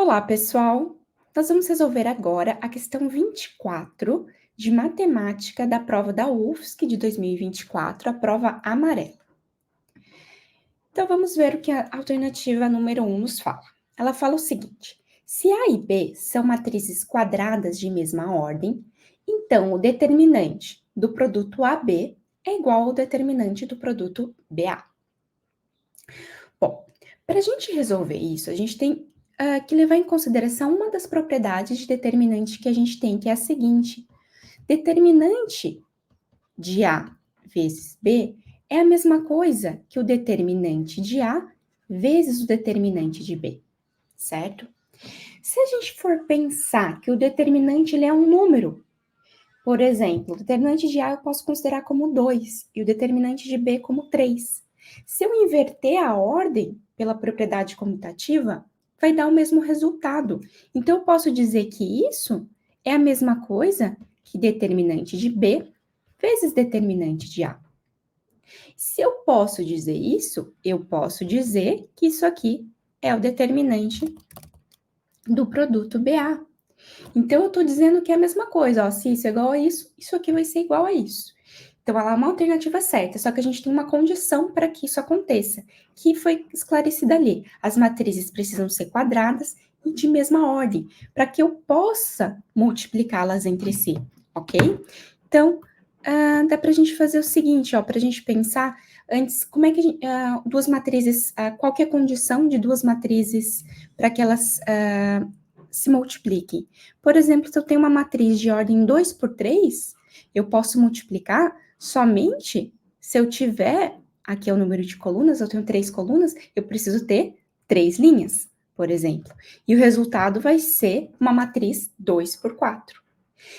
Olá, pessoal! Nós vamos resolver agora a questão 24 de matemática da prova da UFSC de 2024, a prova amarela. Então, vamos ver o que a alternativa número 1 nos fala. Ela fala o seguinte: se A e B são matrizes quadradas de mesma ordem, então o determinante do produto AB é igual ao determinante do produto BA. Bom, para a gente resolver isso, a gente tem que levar em consideração uma das propriedades de determinante que a gente tem, que é a seguinte: determinante de A vezes B é a mesma coisa que o determinante de A vezes o determinante de B, certo? Se a gente for pensar que o determinante ele é um número, por exemplo, o determinante de A eu posso considerar como 2 e o determinante de B como 3. Se eu inverter a ordem pela propriedade comutativa, vai dar o mesmo resultado. Então, eu posso dizer que isso é a mesma coisa que determinante de B vezes determinante de A. Se eu posso dizer isso, eu posso dizer que isso aqui é o determinante do produto BA. Então, eu estou dizendo que é a mesma coisa, ó, se isso é igual a isso, isso aqui vai ser igual a isso. Então, ela é uma alternativa certa, só que a gente tem uma condição para que isso aconteça, que foi esclarecida ali. As matrizes precisam ser quadradas e de mesma ordem, para que eu possa multiplicá-las entre si, ok? Então, dá para a gente fazer o seguinte, ó, para a gente pensar antes, como é que a gente, duas matrizes, qual que é a condição de duas matrizes para que elas se multipliquem? Por exemplo, se eu tenho uma matriz de ordem 2 por 3, eu posso multiplicar somente se eu tiver, aqui é o número de colunas, eu tenho 3 colunas, eu preciso ter 3 linhas, por exemplo. E o resultado vai ser uma matriz 2 por 4.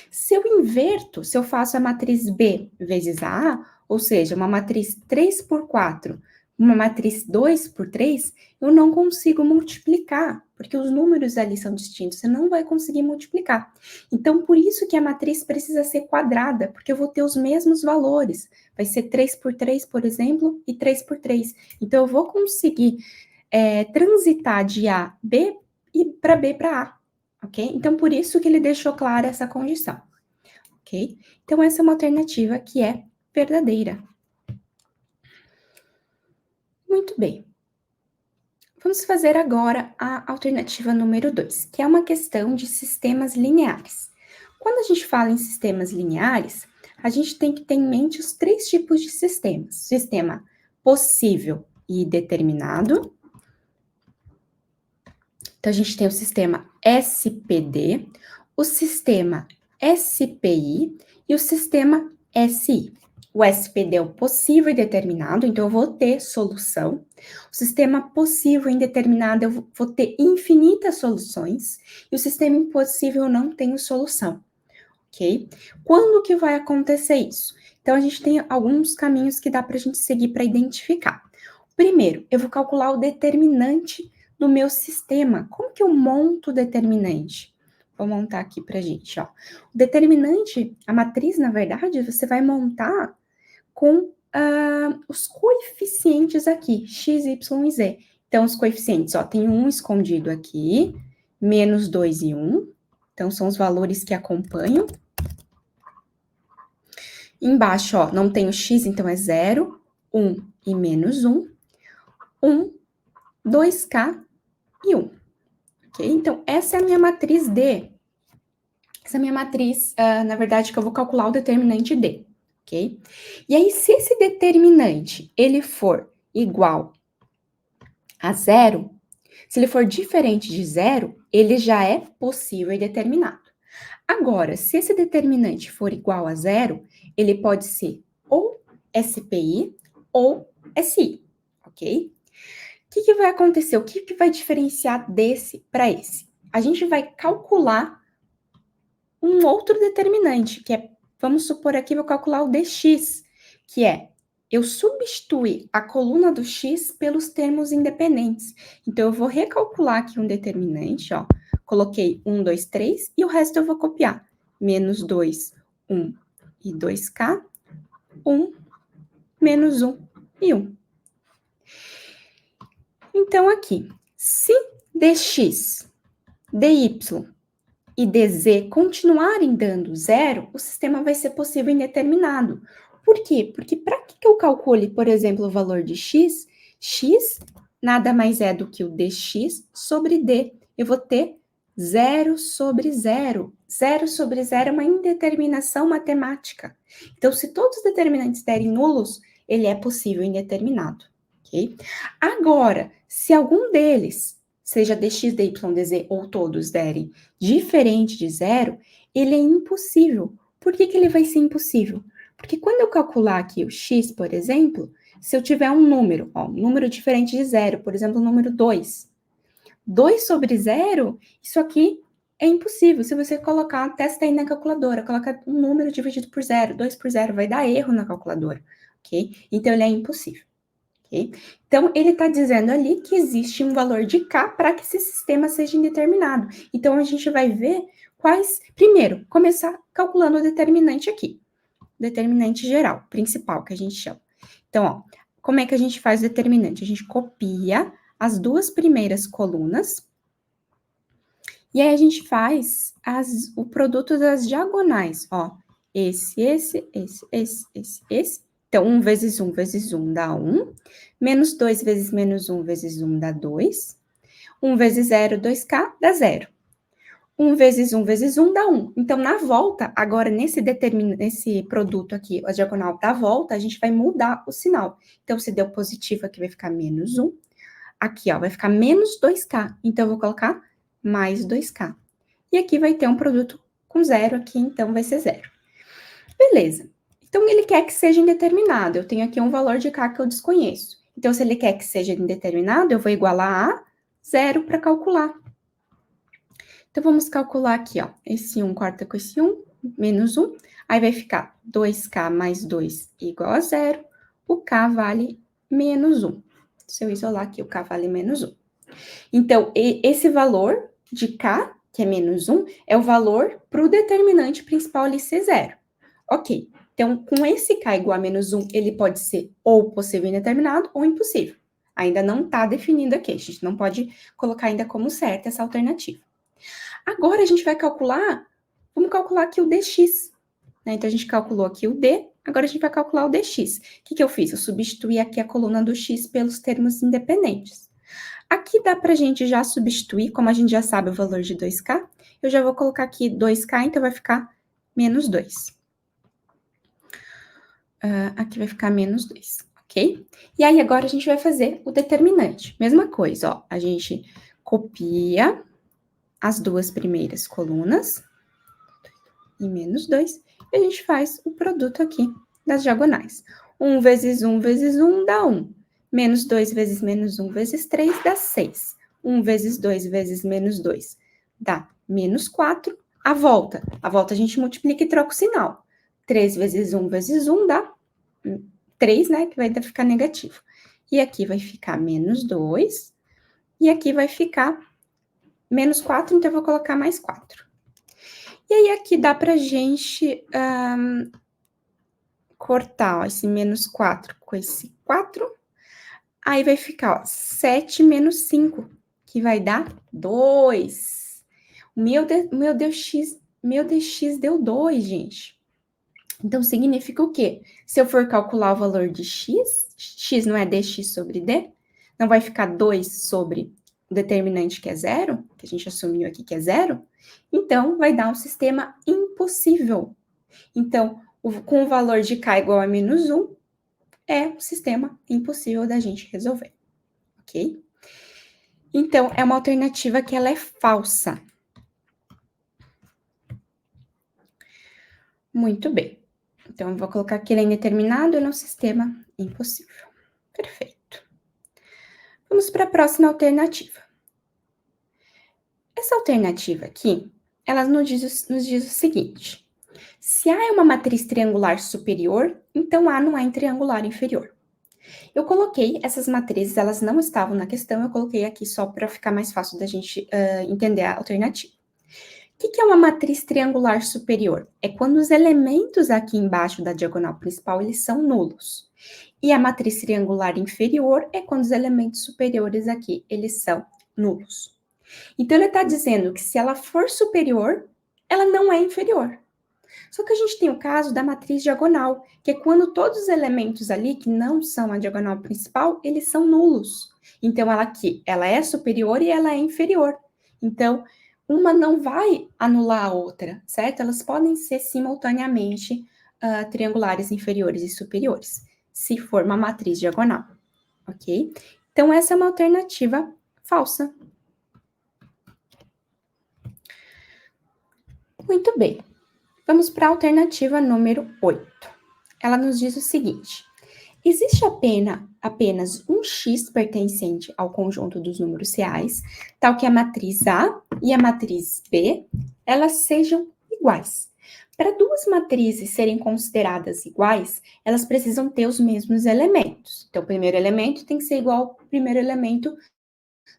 Se eu inverto, se eu faço a matriz B vezes a A, ou seja, uma matriz 3 por 4, uma matriz 2 por 3, eu não consigo multiplicar, porque os números ali são distintos, você não vai conseguir multiplicar. Então, por isso que a matriz precisa ser quadrada, porque eu vou ter os mesmos valores. Vai ser 3 por 3, por exemplo, e 3 por 3. Então, eu vou conseguir transitar de A B e para B para A, ok? Então, por isso que ele deixou clara essa condição, ok? Então, essa é uma alternativa que é verdadeira. Muito bem. Vamos fazer agora a alternativa número 2, que é uma questão de sistemas lineares. Quando a gente fala em sistemas lineares, a gente tem que ter em mente os 3 tipos de sistemas: sistema possível e determinado. Então, a gente tem o sistema SPD, o sistema SPI e o sistema SI. O SPD é o possível e determinado, então eu vou ter solução. O sistema possível e indeterminado, eu vou ter infinitas soluções. E o sistema impossível, eu não tenho solução, ok? Quando que vai acontecer isso? Então, a gente tem alguns caminhos que dá para a gente seguir para identificar. Primeiro, eu vou calcular o determinante do meu sistema. Como que eu monto o determinante? Vou montar aqui para a gente, ó. O determinante, a matriz, na verdade, você vai montar com os coeficientes aqui, x, y e z. Então, os coeficientes, ó, tem um escondido aqui, menos 2 e 1. Então, são os valores que acompanham. Embaixo, ó, não tem o x, então é 0, 1 e menos 1, 1, 2k e 1. Ok? Então, essa é a minha matriz D. Essa é a minha matriz, na verdade, que eu vou calcular o determinante D. Ok? E aí, se esse determinante, ele for igual a 0, se ele for diferente de 0, ele já é possível e determinado. Agora, se esse determinante for igual a 0, ele pode ser ou SPI ou SI, ok? O que vai acontecer? O que vai diferenciar desse para esse? A gente vai calcular um outro determinante, que é, vamos supor aqui, vou calcular o dx, que é eu substituir a coluna do x pelos termos independentes. Então, eu vou recalcular aqui um determinante, ó. Coloquei 1, 2, 3, e o resto eu vou copiar. Menos 2, 1 e 2k, 1, menos 1 e 1. Então, aqui, se dx dy e dz continuarem dando zero, o sistema vai ser possível indeterminado. Por quê? Porque para que eu calcule, por exemplo, o valor de x, x nada mais é do que o dx sobre d. Eu vou ter 0 sobre 0. 0 sobre 0 é uma indeterminação matemática. Então, se todos os determinantes derem nulos, ele é possível indeterminado, ok? Agora, se algum deles, seja dx, dy, dz ou todos derem diferente de zero, ele é impossível. Por que ele vai ser impossível? Porque quando eu calcular aqui o x, por exemplo, se eu tiver um número, ó, um número diferente de zero, por exemplo, o número 2. 2 sobre zero, isso aqui é impossível. Se você colocar, testa aí na calculadora, coloca um número dividido por zero, 2 por zero, vai dar erro na calculadora, ok? Então, ele é impossível. Okay? Então, ele está dizendo ali que existe um valor de K para que esse sistema seja indeterminado. Então, a gente vai ver quais... Primeiro, começar calculando o determinante aqui. Determinante geral, principal, que a gente chama. Então, ó, como é que a gente faz o determinante? A gente copia as duas primeiras colunas e aí a gente faz o produto das diagonais, ó. Esse. Então, 1 vezes 1 vezes 1 dá 1. Menos 2 vezes menos 1 vezes 1 dá 2. 1 vezes 0, 2k, dá 0. 1 vezes 1 vezes 1 dá 1. Então, na volta, agora nesse produto aqui, a diagonal da volta, a gente vai mudar o sinal. Então, se deu positivo, aqui vai ficar menos 1. Aqui, ó, vai ficar menos 2k. Então, eu vou colocar mais 2k. E aqui vai ter um produto com 0 aqui, então vai ser 0. Beleza. Então, ele quer que seja indeterminado. Eu tenho aqui um valor de k que eu desconheço. Então, se ele quer que seja indeterminado, eu vou igualar a 0 para calcular. Então, vamos calcular aqui, ó. Esse 1 corta com esse 1, menos 1. Aí vai ficar 2k mais 2 igual a 0. O k vale menos 1. Se eu isolar aqui, o k vale menos 1. Então, esse valor de k, que é menos 1, é o valor para o determinante principal ali ser 0. Ok. Então, com esse k igual a menos 1, ele pode ser ou possível indeterminado ou impossível. Ainda não está definido aqui. A gente não pode colocar ainda como certa essa alternativa. Agora, a gente vai calcular, vamos calcular aqui o dx. Né? Então, a gente calculou aqui o d, agora a gente vai calcular o dx. O que eu fiz? Eu substituí aqui a coluna do x pelos termos independentes. Aqui dá para a gente já substituir, como a gente já sabe o valor de 2k, eu já vou colocar aqui 2k, então vai ficar menos 2. Aqui vai ficar menos 2, ok? E aí, agora a gente vai fazer o determinante. Mesma coisa, ó, a gente copia as duas primeiras colunas, e menos 2, e a gente faz o produto aqui das diagonais. 1 vezes 1 vezes 1 dá 1. Menos 2 vezes menos 1 vezes 3 dá 6. 1 vezes 2 vezes menos 2 dá menos 4. A volta a gente multiplica e troca o sinal. 3 vezes 1 vezes 1 dá 3, né, que vai ficar negativo. E aqui vai ficar menos 2, e aqui vai ficar menos 4, então eu vou colocar mais 4. E aí, aqui dá pra gente cortar, ó, esse menos 4 com esse 4. Aí vai ficar, ó, 7 menos 5, que vai dar 2. Meu dx deu 2, gente. Então, significa o quê? Se eu for calcular o valor de x não é dx sobre d, não vai ficar 2 sobre o determinante que é 0, que a gente assumiu aqui que é 0, então vai dar um sistema impossível. Então, com o valor de k igual a menos 1, é um sistema impossível da gente resolver, ok? Então, é uma alternativa que ela é falsa. Muito bem. Então, eu vou colocar que ele é indeterminado, ele é um sistema impossível. Perfeito. Vamos para a próxima alternativa. Essa alternativa aqui, ela nos diz o seguinte: se A é uma matriz triangular superior, então A não é triangular inferior. Eu coloquei essas matrizes, elas não estavam na questão, eu coloquei aqui só para ficar mais fácil da gente entender a alternativa. O que é uma matriz triangular superior? É quando os elementos aqui embaixo da diagonal principal, eles são nulos. E a matriz triangular inferior é quando os elementos superiores aqui, eles são nulos. Então, ele está dizendo que se ela for superior, ela não é inferior. Só que a gente tem o caso da matriz diagonal, que é quando todos os elementos ali, que não são a diagonal principal, eles são nulos. Então, ela aqui, ela é superior e ela é inferior. Então, uma não vai anular a outra, certo? Elas podem ser simultaneamente triangulares inferiores e superiores, se for uma matriz diagonal, ok? Então, essa é uma alternativa falsa. Muito bem. Vamos para a alternativa número 8. Ela nos diz o seguinte: existe apenas um x pertencente ao conjunto dos números reais, tal que a matriz A e a matriz B, elas sejam iguais. Para duas matrizes serem consideradas iguais, elas precisam ter os mesmos elementos. Então, o primeiro elemento tem que ser igual ao primeiro elemento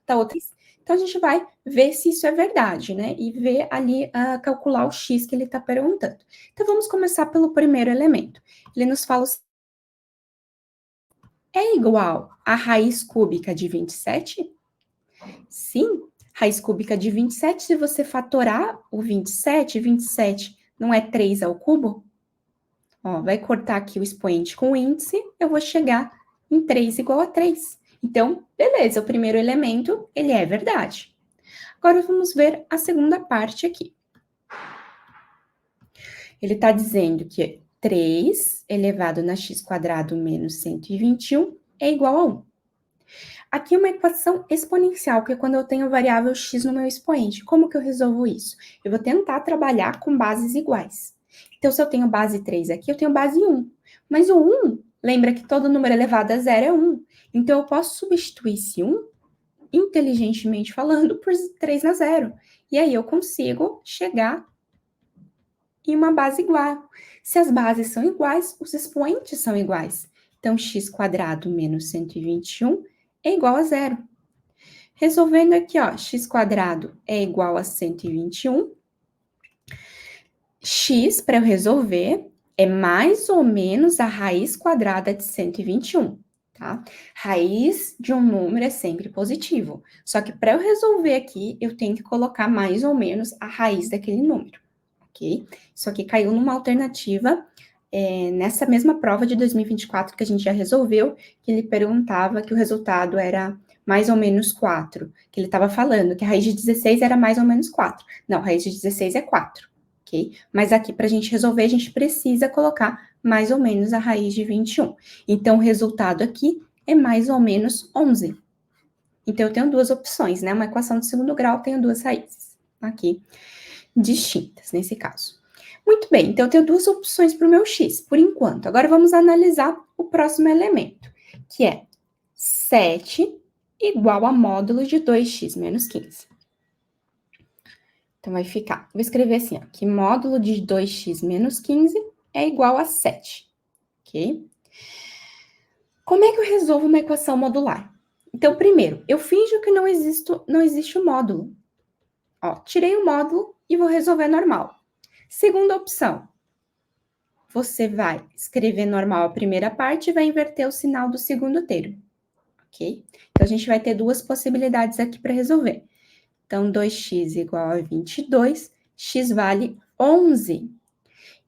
da outra. Então, a gente vai ver se isso é verdade, né? E ver ali, calcular o x que ele está perguntando. Então, vamos começar pelo primeiro elemento. Ele nos fala é igual à raiz cúbica de 27? Sim, raiz cúbica de 27, se você fatorar o 27 não é 3 ao cubo? Ó, vai cortar aqui o expoente com o índice, eu vou chegar em 3 igual a 3. Então, beleza, o primeiro elemento, ele é verdade. Agora, vamos ver a segunda parte aqui. Ele está dizendo que 3 elevado na x² menos 121 é igual a 1. Aqui é uma equação exponencial, que é quando eu tenho variável x no meu expoente. Como que eu resolvo isso? Eu vou tentar trabalhar com bases iguais. Então, se eu tenho base 3 aqui, eu tenho base 1. Mas o 1, lembra que todo número elevado a zero é 1. Então, eu posso substituir esse 1, inteligentemente falando, por 3 na zero. E aí, eu consigo chegar em uma base igual. Se as bases são iguais, os expoentes são iguais. Então, x² menos 121 é igual a zero. Resolvendo aqui, ó, x² é igual a 121. X, para eu resolver, é mais ou menos a raiz quadrada de 121, tá? Raiz de um número é sempre positivo. Só que para eu resolver aqui, eu tenho que colocar mais ou menos a raiz daquele número, ok? Isso aqui caiu numa alternativa nessa mesma prova de 2024 que a gente já resolveu, que ele perguntava que o resultado era mais ou menos 4, que ele estava falando que a raiz de 16 era mais ou menos 4. Não, a raiz de 16 é 4, ok? Mas aqui, para a gente resolver, a gente precisa colocar mais ou menos a raiz de 21. Então, o resultado aqui é mais ou menos 11. Então, eu tenho duas opções, né? Uma equação de segundo grau, tenho duas raízes aqui, distintas, nesse caso. Muito bem, então eu tenho duas opções para o meu x, por enquanto. Agora vamos analisar o próximo elemento, que é 7 igual a módulo de 2x menos 15. Então, vai ficar, vou escrever assim, ó, que módulo de 2x menos 15 é igual a 7, ok? Como é que eu resolvo uma equação modular? Então, primeiro, eu finjo que não existe o módulo. Ó, tirei o módulo e vou resolver normal. Segunda opção, você vai escrever normal a primeira parte e vai inverter o sinal do segundo termo, ok? Então, a gente vai ter duas possibilidades aqui para resolver. Então, 2x igual a 22, x vale 11.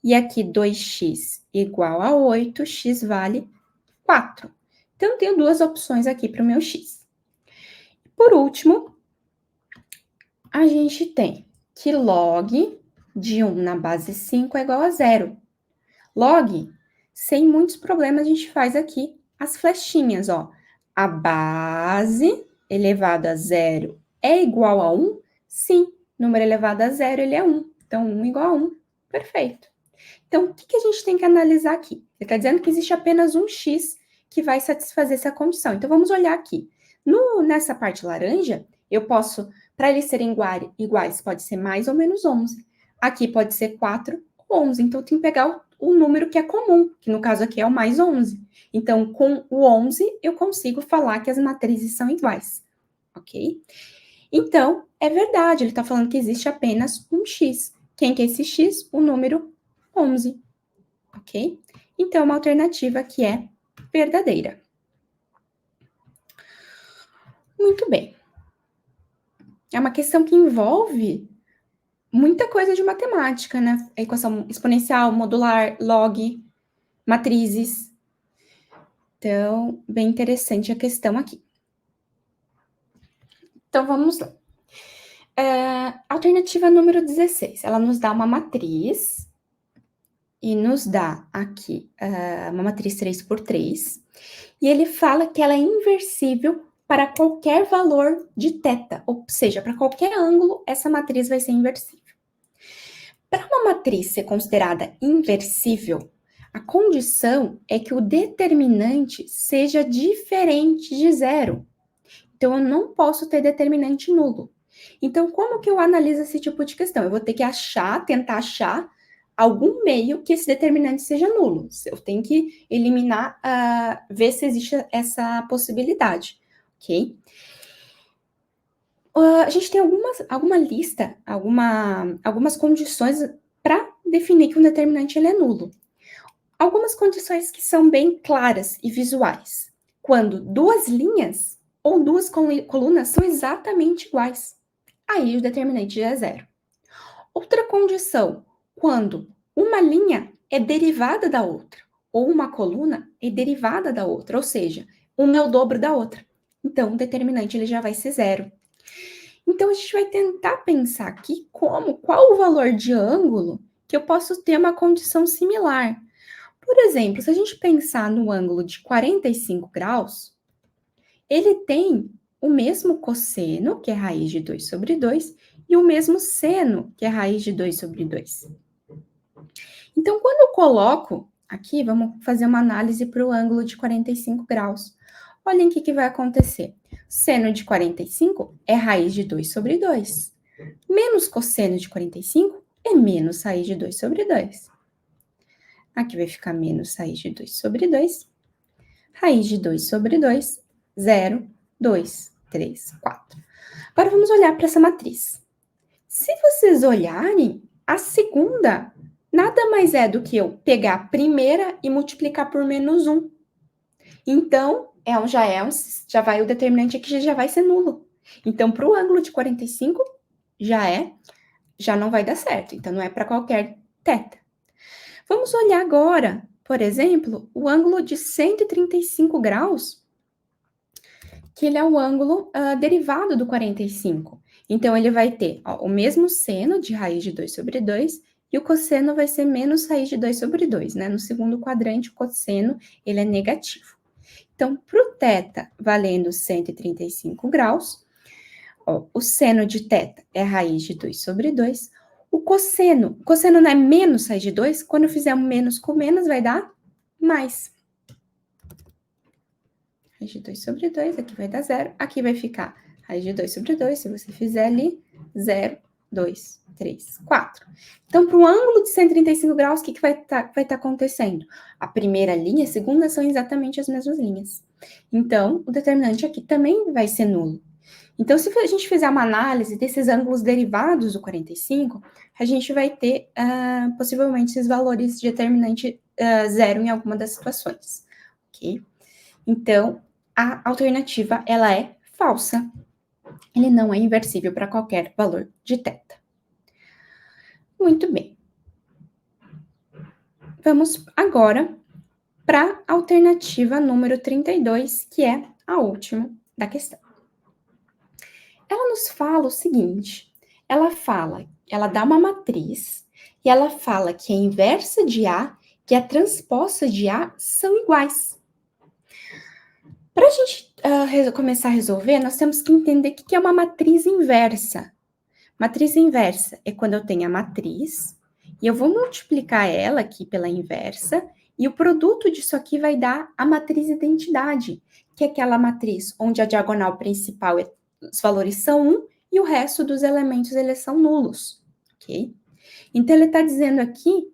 E aqui, 2x igual a 8, x vale 4. Então, eu tenho duas opções aqui para o meu x. Por último, a gente tem que log de 1 na base 5 é igual a 0. Log, sem muitos problemas, a gente faz aqui as flechinhas, ó. A base elevado a 0 é igual a 1? Sim, número elevado a 0, ele é 1. Então, 1 igual a 1. Perfeito. Então, o que a gente tem que analisar aqui? Ele está dizendo que existe apenas um x que vai satisfazer essa condição. Então, vamos olhar aqui. Nessa parte laranja, eu posso, para eles serem iguais, pode ser mais ou menos 11. Aqui pode ser 4 ou 11. Então, eu tenho que pegar o número que é comum, que no caso aqui é o mais 11. Então, com o 11, eu consigo falar que as matrizes são iguais, ok? Então, é verdade, ele está falando que existe apenas um x. Quem que é esse x? O número 11, ok? Então, uma alternativa que é verdadeira. Muito bem. É uma questão que envolve muita coisa de matemática, né? Equação exponencial, modular, log, matrizes. Então, bem interessante a questão aqui. Então, vamos lá. Alternativa número 16. Ela nos dá uma matriz e nos dá aqui uma matriz 3 por 3. E ele fala que ela é inversível para qualquer valor de θ, ou seja, para qualquer ângulo, essa matriz vai ser inversível. Para uma matriz ser considerada inversível, a condição é que o determinante seja diferente de zero. Então, eu não posso ter determinante nulo. Então, como que eu analiso esse tipo de questão? Eu vou ter que tentar achar algum meio que esse determinante seja nulo. Eu tenho que eliminar, ver se existe essa possibilidade, ok? A gente tem alguma lista, algumas condições para definir que um determinante ele é nulo. Algumas condições que são bem claras e visuais. Quando duas linhas ou duas colunas são exatamente iguais, aí o determinante já é zero. Outra condição, quando uma linha é derivada da outra, ou uma coluna é derivada da outra, ou seja, uma é o dobro da outra. Então, o determinante ele já vai ser zero. Então, a gente vai tentar pensar aqui qual o valor de ângulo que eu posso ter uma condição similar. Por exemplo, se a gente pensar no ângulo de 45 graus, ele tem o mesmo cosseno, que é raiz de 2 sobre 2, e o mesmo seno, que é raiz de 2 sobre 2. Então, quando eu coloco aqui, vamos fazer uma análise para o ângulo de 45 graus. Olhem o que vai acontecer. Seno de 45 é raiz de 2 sobre 2. Menos cosseno de 45 é menos raiz de 2 sobre 2. Aqui vai ficar menos raiz de 2 sobre 2. Raiz de 2 sobre 2, 0, 2, 3, 4. Agora vamos olhar para essa matriz. Se vocês olharem, a segunda nada mais é do que eu pegar a primeira e multiplicar por menos 1. Então, já vai o determinante aqui já vai ser nulo. Então, para o ângulo de 45, já não vai dar certo. Então, não é para qualquer θ. Vamos olhar agora, por exemplo, o ângulo de 135 graus, que ele é o ângulo derivado do 45. Então, ele vai ter o mesmo seno de raiz de 2 sobre 2 e o cosseno vai ser menos raiz de 2 sobre 2, né? No segundo quadrante, o cosseno, ele é negativo. Então, para o θ valendo 135 graus, o seno de θ é raiz de 2 sobre 2. O cosseno não é menos raiz de 2, quando eu fizer um menos com menos, vai dar mais. Raiz de 2 sobre 2, aqui vai dar 0. Aqui vai ficar raiz de 2 sobre 2, se você fizer ali, 0, 2, 3, 4. Então, para um ângulo de 135 graus, o que vai estar acontecendo? A primeira linha e a segunda são exatamente as mesmas linhas. Então, o determinante aqui também vai ser nulo. Então, se a gente fizer uma análise desses ângulos derivados do 45, a gente vai ter, possivelmente, esses valores de determinante zero em alguma das situações, ok? Então, a alternativa, ela é falsa. Ele não é inversível para qualquer valor de θ. Muito bem. Vamos agora para a alternativa número 32, que é a última da questão. Ela nos fala o seguinte, ela dá uma matriz e ela fala que a inversa de A e a transposta de A são iguais. Para a gente começar a resolver, nós temos que entender o que é uma matriz inversa. Matriz inversa é quando eu tenho a matriz e eu vou multiplicar ela aqui pela inversa e o produto disso aqui vai dar a matriz identidade, que é aquela matriz onde a diagonal principal, os valores são 1 e o resto dos elementos eles são nulos, ok? Então, ele está dizendo aqui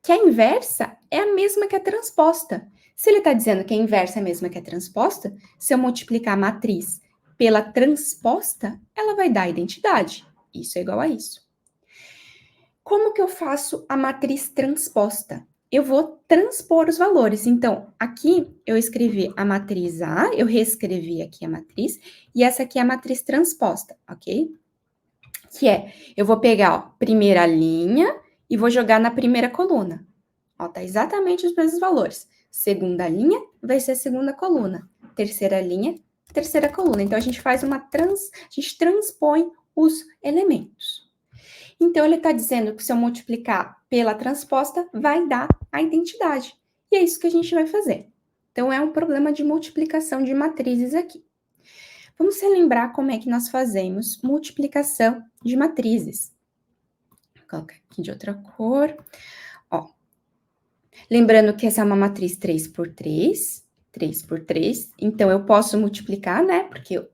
que a inversa é a mesma que a transposta. Se ele está dizendo que a inversa é a mesma que a transposta, se eu multiplicar a matriz pela transposta, ela vai dar a identidade. Isso é igual a isso. Como que eu faço a matriz transposta? eu vou transpor os valores. Então, aqui eu escrevi a matriz A, eu reescrevi aqui a matriz, e essa aqui é a matriz transposta, ok? Que é, eu vou pegar, ó, primeira linha e vou jogar na primeira coluna. Ó, tá exatamente os mesmos valores. Segunda linha vai ser a segunda coluna. Terceira linha, terceira coluna. Então, a gente faz a gente transpõe os elementos. Então, ele está dizendo que se eu multiplicar pela transposta, vai dar a identidade. E é isso que a gente vai fazer. Então, é um problema de multiplicação de matrizes aqui. Vamos relembrar como é que nós fazemos multiplicação de matrizes. Vou colocar aqui de outra cor. Ó. Lembrando que essa é uma matriz 3 por 3. 3 por 3. Então, eu posso multiplicar, né? Porque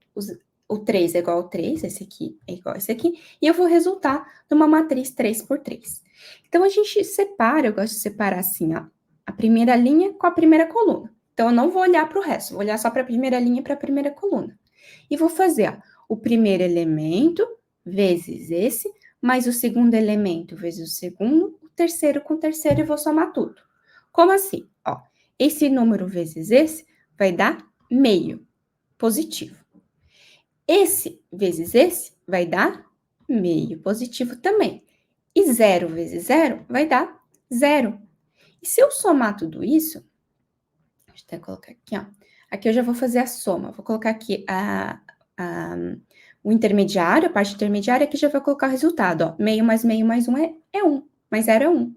o 3 é igual ao 3, esse aqui é igual a esse aqui, e eu vou resultar numa matriz 3 por 3. Então, a gente separa, eu gosto de separar assim, ó, a primeira linha com a primeira coluna. Então, eu não vou olhar para o resto, vou olhar só para a primeira linha e para a primeira coluna. E vou fazer, ó, o primeiro elemento vezes esse, mais o segundo elemento vezes o segundo, o terceiro com o terceiro e vou somar tudo. Como assim? Ó, esse número vezes esse vai dar meio positivo. Esse vezes esse vai dar meio positivo também. E 0 vezes 0 vai dar 0. E se eu somar tudo isso, deixa eu até colocar aqui, ó. Aqui eu já vou fazer a soma. Vou colocar aqui o intermediário, a parte intermediária, aqui já vou colocar o resultado, ó. Meio mais 1 é 1, mais 0 é 1.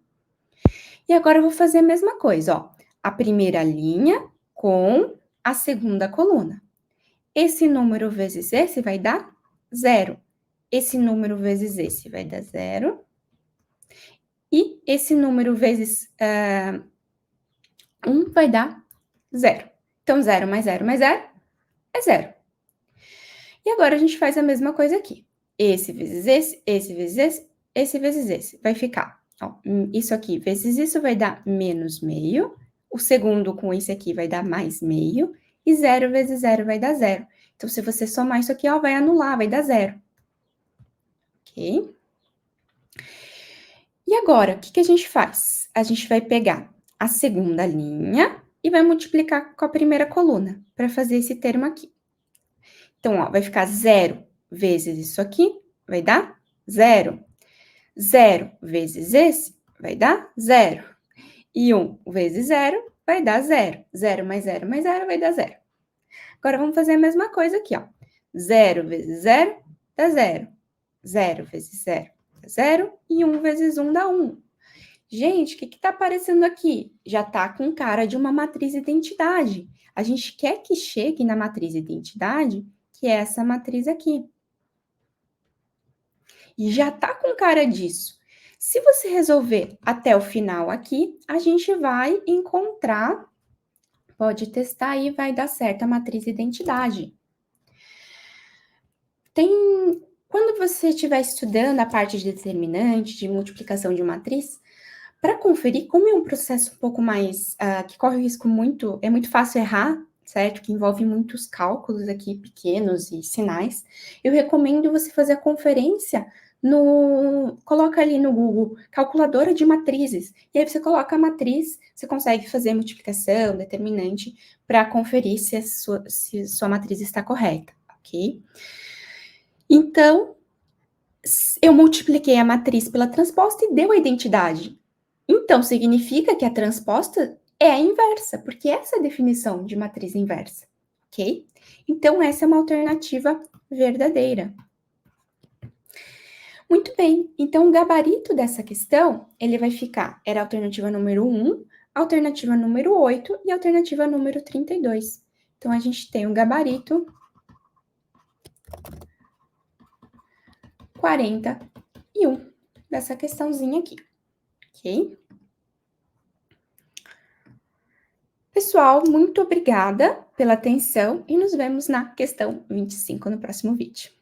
E agora eu vou fazer a mesma coisa, ó. A primeira linha com a segunda coluna. Esse número vezes esse vai dar 0. Esse número vezes esse vai dar 0. E esse número vezes 1 vai dar 0. Então, 0 mais 0 mais 0 é 0. E agora a gente faz a mesma coisa aqui. Esse vezes esse vezes esse vezes esse. Vai ficar, ó, isso aqui vezes isso vai dar menos meio. O segundo com esse aqui vai dar mais meio. E 0 vezes 0 vai dar 0. Então, se você somar isso aqui, ó, vai anular, vai dar 0. Ok? E agora, o que a gente faz? A gente vai pegar a segunda linha e vai multiplicar com a primeira coluna, para fazer esse termo aqui. Então, ó, vai ficar 0 vezes isso aqui, vai dar 0. 0 vezes esse, vai dar 0. E 1 vezes 0, vai dar 0. 0 mais 0 mais 0 vai dar 0. Agora, vamos fazer a mesma coisa aqui, ó. 0 vezes 0 dá 0. 0 vezes 0 dá 0. E 1 vezes 1 dá 1. Gente, o que está aparecendo aqui? Já está com cara de uma matriz identidade. A gente quer que chegue na matriz identidade, que é essa matriz aqui. E já está com cara disso. Se você resolver até o final aqui, a gente vai encontrar, pode testar aí, vai dar certo a matriz identidade. Quando você estiver estudando a parte de determinante, de multiplicação de matriz, para conferir, como é um processo um pouco mais, que corre o risco muito, é muito fácil errar, certo? Que envolve muitos cálculos aqui pequenos e sinais, eu recomendo você fazer a conferência coloca ali no Google, calculadora de matrizes, e aí você coloca a matriz, você consegue fazer multiplicação, determinante, para conferir se sua matriz está correta, ok? Então, eu multipliquei a matriz pela transposta e deu a identidade. Então, significa que a transposta é a inversa, porque essa é a definição de matriz inversa, ok? Então, essa é uma alternativa verdadeira. Muito bem, então o gabarito dessa questão, ele vai ficar, era a alternativa número 1, alternativa número 8 e alternativa número 32. Então, a gente tem o gabarito 41 dessa questãozinha aqui, ok? Pessoal, muito obrigada pela atenção e nos vemos na questão 25 no próximo vídeo.